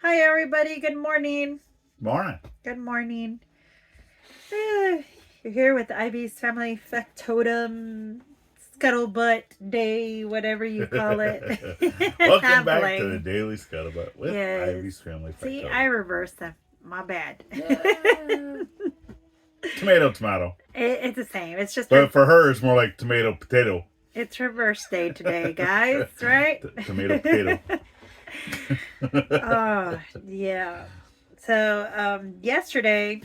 Hi, everybody. Good morning. Morning. Good morning. You're here with Ivy's family factotum, scuttlebutt day, whatever you call it. Welcome I'm back to the playing. Daily Scuttlebutt with Yes. Ivy's Family See, Factotum. I reversed them. My bad. Tomato, tomato. It's the same. It's just But for her, it's more like tomato, potato. it's reverse day today, guys. Right? Tomato, potato. Oh yeah. So yesterday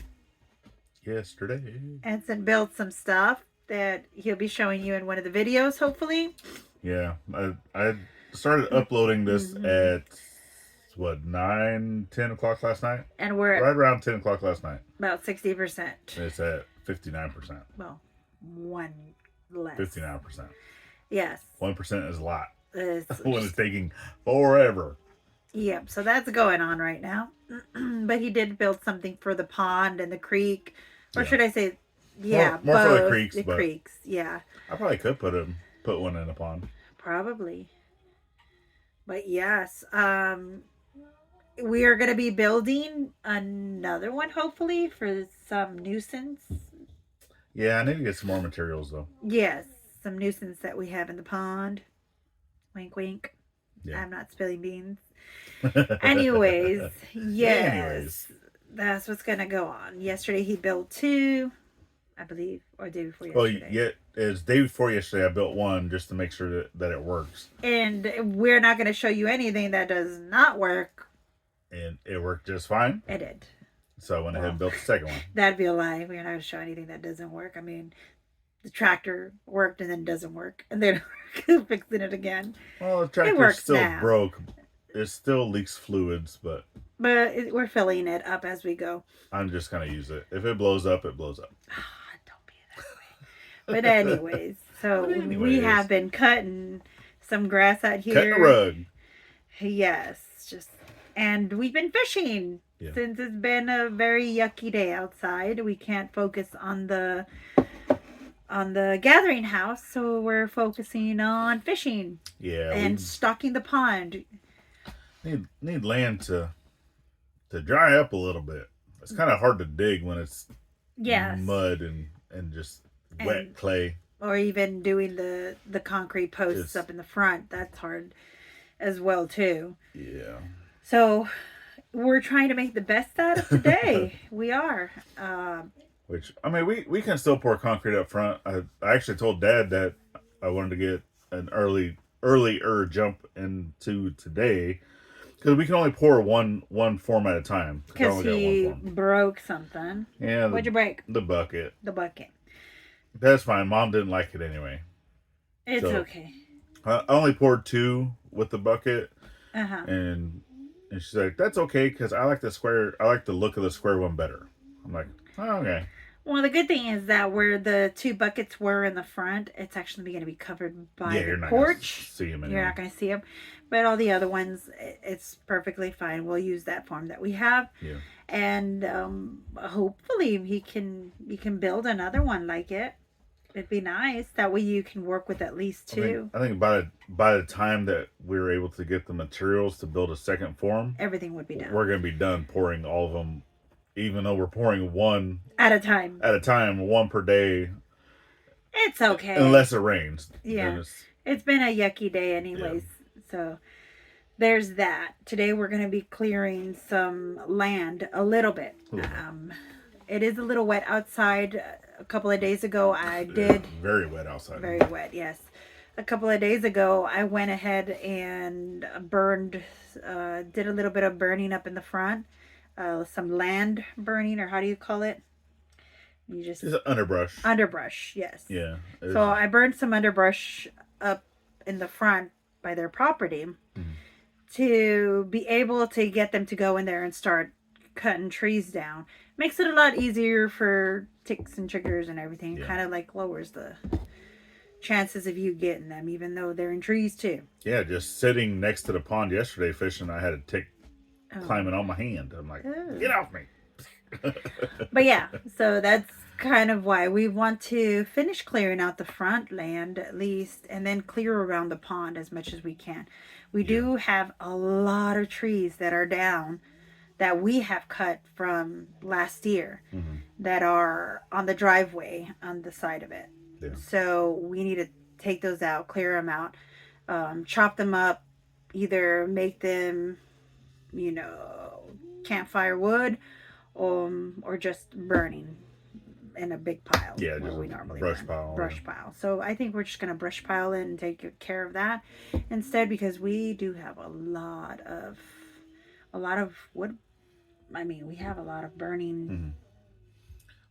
Yesterday. Anson built some stuff that he'll be showing you in one of the videos, hopefully. Yeah, I started uploading this Mm-hmm. at, what, 9, 10 o'clock last night? And we're at Right around 10 o'clock last night. about 60%. And it's at 59%. Well, one less. 59%. Yes. 1% is a lot. It's When it's taking forever. Yep, so that's going on right now. But he did build something for the pond and the creek. Or should I say, yeah, more for the both. creeks, The but creeks, yeah. I probably could put one in a pond. Probably. But yes, we are going to be building another one, hopefully, for some nuisance. Yeah, I need to get some more materials though. Yes, some nuisance that we have in the pond. Wink, wink. Yeah. I'm not spilling beans. Anyways, yes. That's what's going to go on. Yesterday he built two, I believe, or day before yesterday. Well, yeah, it's day before yesterday. I built one just to make sure that it works. And we're not going to show you anything that does not work. And it worked just fine. It did. So I went ahead and built the second one. That'd be a lie. We're not going to show anything that doesn't work. I mean, the tractor worked and then doesn't work. And then fixing it again. Well, the tractor's still broke. It still leaks fluids, but we're filling it up as we go. I'm just going to use it. If it blows up, it blows up. Don't be that way. But anyways, so we have been cutting some grass out here. Cutting a rug. Yes, and we've been fishing since it's been a very yucky day outside. We can't focus on the gathering house, so we're focusing on fishing. Yeah, and stocking the pond. Need land to dry up a little bit. It's kind of hard to dig when it's mud and just wet clay. Or even doing the concrete posts up in the front. That's hard as well too. Yeah. So we're trying to make the best out of today. We are. Which, I mean, we can still pour concrete up front. I actually told Dad that I wanted to get an earlier jump into today. Because we can only pour one form at a time. Because he broke something. Yeah. What'd you break? The bucket. The bucket. That's fine. Mom didn't like it anyway. It's okay. I only poured 2 with the bucket. Uh-huh. And she's like, that's okay because I like the look of the square one better. I'm like, oh, okay. Well, the good thing is that where the 2 buckets were in the front, it's actually going to be covered by the porch. See them anyway. You're not going to see them. But all the other ones, it's perfectly fine. We'll use that form that we have. Yeah. And hopefully you can build another one like it. It'd be nice. That way you can work with at least 2. I think by the time that we were able to get the materials to build a second form, everything would be done. We're going to be done pouring all of them, even though we're pouring one at a time. At a time, 1 per day. It's okay. Unless it rains. Yeah. It's been a yucky day anyways. Yeah. So there's that. Today we're going to be clearing some land a little bit. It is a little wet outside. A couple of days ago I did. Very wet outside. Very wet, yes. A couple of days ago I went ahead and burned, did a little bit of burning up in the front. Some land burning, or how do you call it? It's underbrush. Underbrush, yes. Yeah. So I burned some underbrush up in the front by their property to be able to get them to go in there and start cutting trees down. Makes it a lot easier for ticks and chiggers and everything. Yeah. Kind of like lowers the chances of you getting them, even though they're in trees too. Yeah, just sitting next to the pond yesterday fishing, I had a tick climbing on my hand. I'm like, get off me. But yeah, so that's kind of why we want to finish clearing out the front land at least, and then clear around the pond as much as we can. We do have a lot of trees that are down that we have cut from last year that are on the driveway on the side of it. Yeah. So we need to take those out, clear them out, chop them up, either make them, campfire wood, or just burning in a big pile. Yeah, where just we a normally brush burn. pile. Brush pile. So I think we're just gonna brush pile it and take care of that instead, because we do have a lot of wood. I mean, we have a lot of burning.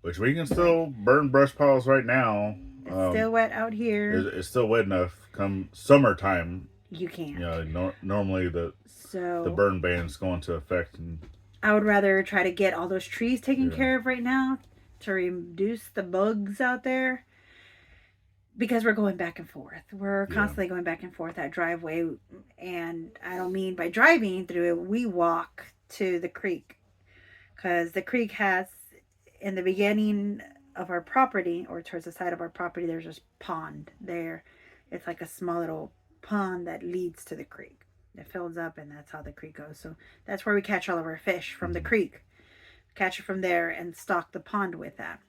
Which we can still burn brush piles right now. It's still wet out here. It's still wet enough. Come summertime, You can't. normally the burn ban's go into effect. And I would rather try to get all those trees taken care of right now to reduce the bugs out there, because we're going back and forth. We're constantly going back and forth that driveway, and I don't mean by driving through it. We walk to the creek, because the creek has, in the beginning of our property, or towards the side of our property, there's this pond there. It's like a small little pond that leads to the creek. It fills up, and that's how the creek goes. So that's where we catch all of our fish, from the creek. Catch it from there and stock the pond with that.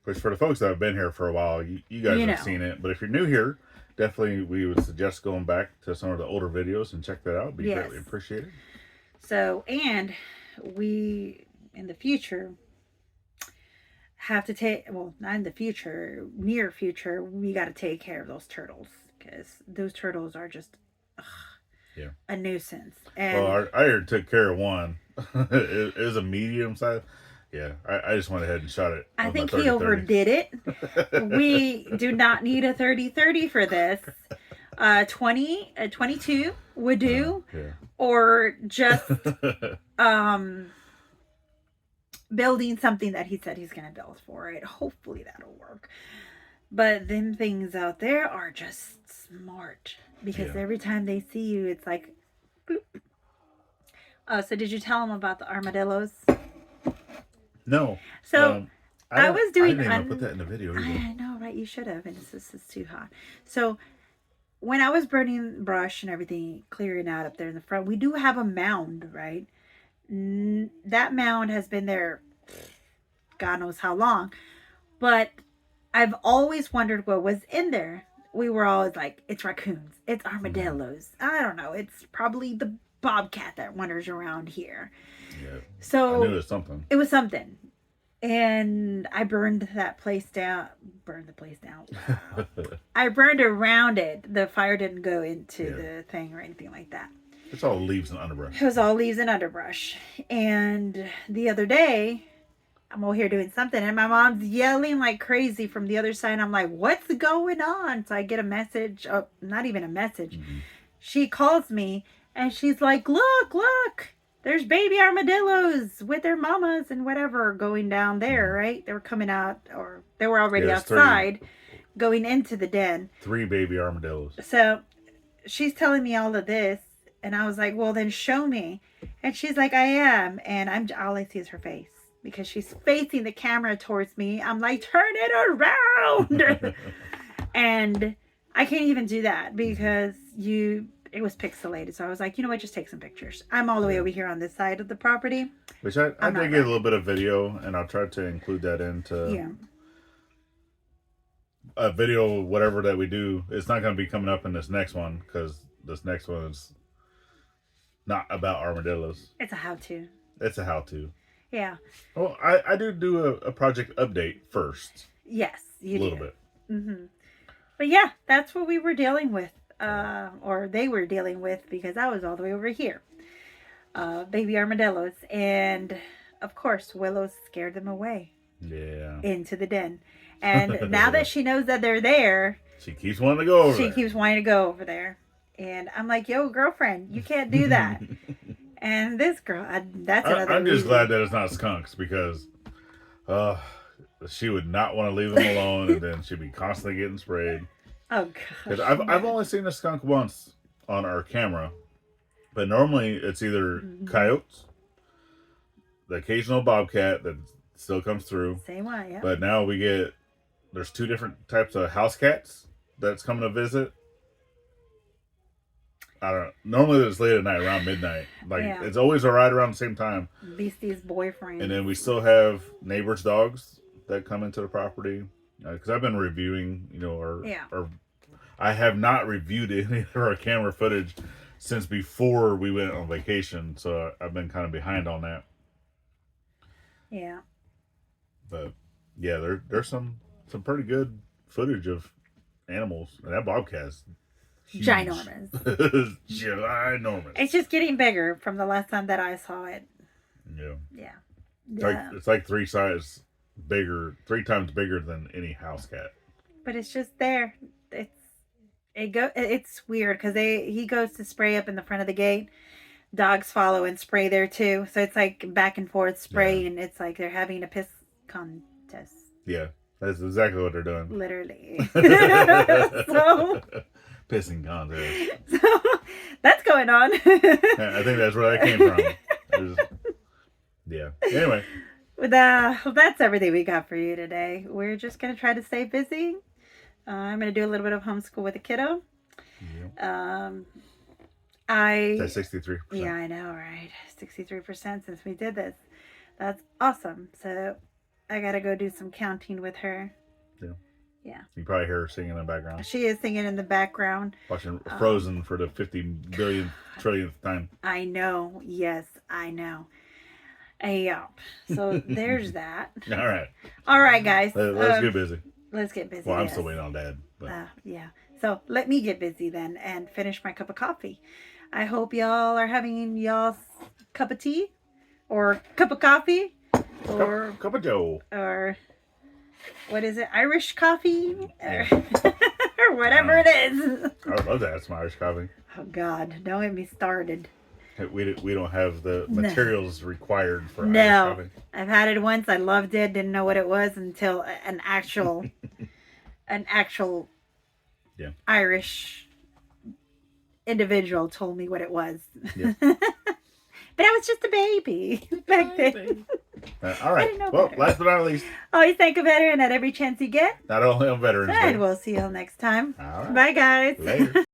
Which, for the folks that have been here for a while, you guys have seen it. But if you're new here, definitely we would suggest going back to some of the older videos and check that out. It'd be greatly appreciated. So, and we, in the future, have to take, well, not in the future, near future, we got to take care of those turtles, because those turtles are just a nuisance. And well, I already took care of one. It was a medium size. Yeah, I just went ahead and shot it. I think he overdid it. We do not need a 30-30 for this. 22 would do. Or just building something that he said he's going to build for it. Hopefully that'll work. But them things out there are just smart, because every time they see you, it's like, bloop. So did you tell them about the armadillos? No. So I was doing. I didn't even put that in the video either. I know, right? You should have. And this is too hot. So when I was burning brush and everything, clearing out up there in the front, we do have a mound, right? That mound has been there God knows how long. But I've always wondered what was in there. We were always like, it's raccoons, it's armadillos. I don't know. It's probably the bobcat that wanders around here. Yeah. So I knew it was something. It was something. And I burned that place down. Burned the place down. Wow. I burned around it. The fire didn't go into the thing or anything like that. It's all leaves and underbrush. It was all leaves and underbrush. And the other day, I'm over here doing something, and my mom's yelling like crazy from the other side. I'm like, what's going on? So I get a message. Oh, not even a message. Mm-hmm. She calls me, and she's like, look. There's baby armadillos with their mamas and whatever going down there, right? They were coming out, or they were already outside, going into the den. 3 baby armadillos. So she's telling me all of this, and I was like, well, then show me. And she's like, I am. And all I see is her face, because she's facing the camera towards me. I'm like, turn it around. And I can't even do that because it was pixelated. So I was like, you know what, just take some pictures. I'm all the way over here on this side of the property. Which I did get a little bit of video, and I'll try to include that into a video, whatever that we do. It's not going to be coming up in this next one, because this next one is not about armadillos. It's a how-to. It's a how-to. Yeah. Well, I do a project update first. Yes, you do. A little bit. Mm-hmm. But yeah, that's what we were dealing with. Or they were dealing with, because I was all the way over here. Baby armadillos. And of course, Willow scared them away. Yeah. Into the den. And now that she knows that they're there, she keeps wanting to go over there. She keeps wanting to go over there. And I'm like, yo, girlfriend, you can't do that. And this girl, that's another I'm just reason. glad that it's not skunks, because she would not want to leave them alone, and then she'd be constantly getting sprayed. Oh, gosh. I've only seen a skunk once on our camera, but normally it's either coyotes, the occasional bobcat that still comes through. Same way, yeah. But now there's 2 different types of house cats that's coming to visit. I don't know. Normally it's late at night, around midnight. Like, it's always right around the same time. Beastie's boyfriend. And then we still have neighbors' dogs that come into the property. Because I've been reviewing, or I have not reviewed any of our camera footage since before we went on vacation. So I've been kind of behind on that. Yeah. But yeah, there's some pretty good footage of animals. And that bobcat's huge. Ginormous. Ginormous. It's just getting bigger from the last time that I saw it. Yeah. Yeah. It's like 3 times bigger than any house cat. But it's just there. It's weird because he goes to spray up in the front of the gate. Dogs follow and spray there too. So it's like back and forth spray, and it's like they're having a piss contest. Yeah, that's exactly what they're doing. Literally. So pissing contest. So that's going on. I think that's where that came from. Yeah. Anyway. That's everything we got for you today. We're just going to try to stay busy. I'm going to do a little bit of homeschool with the kiddo. Yeah. That's 63%. Yeah, I know, right? 63% since we did this. That's awesome. So I got to go do some counting with her. Yeah. You probably hear her singing in the background. She is singing in the background. Watching Frozen for the 50 billion trillionth time. I know. Yes, I know. Yeah. So there's that. All right, guys. Let's get busy. Let's get busy. Well, I'm still waiting on Dad. But. Yeah. So let me get busy then and finish my cup of coffee. I hope y'all are having y'all's cup of tea or cup of coffee or cup of joe or what is it? Irish coffee or whatever it is. I would love to have some Irish coffee. Oh God, don't get me started. We don't have the materials required for Irish coffee. I've had it once. I loved it. Didn't know what it was until an actual Irish individual told me what it was. Yeah. But I was just a baby back then. All right. Well, better. Last but not least. Always thank a veteran at every chance you get. Not only on Veterans Day. And we'll see y'all next time. All right. Bye, guys. Later.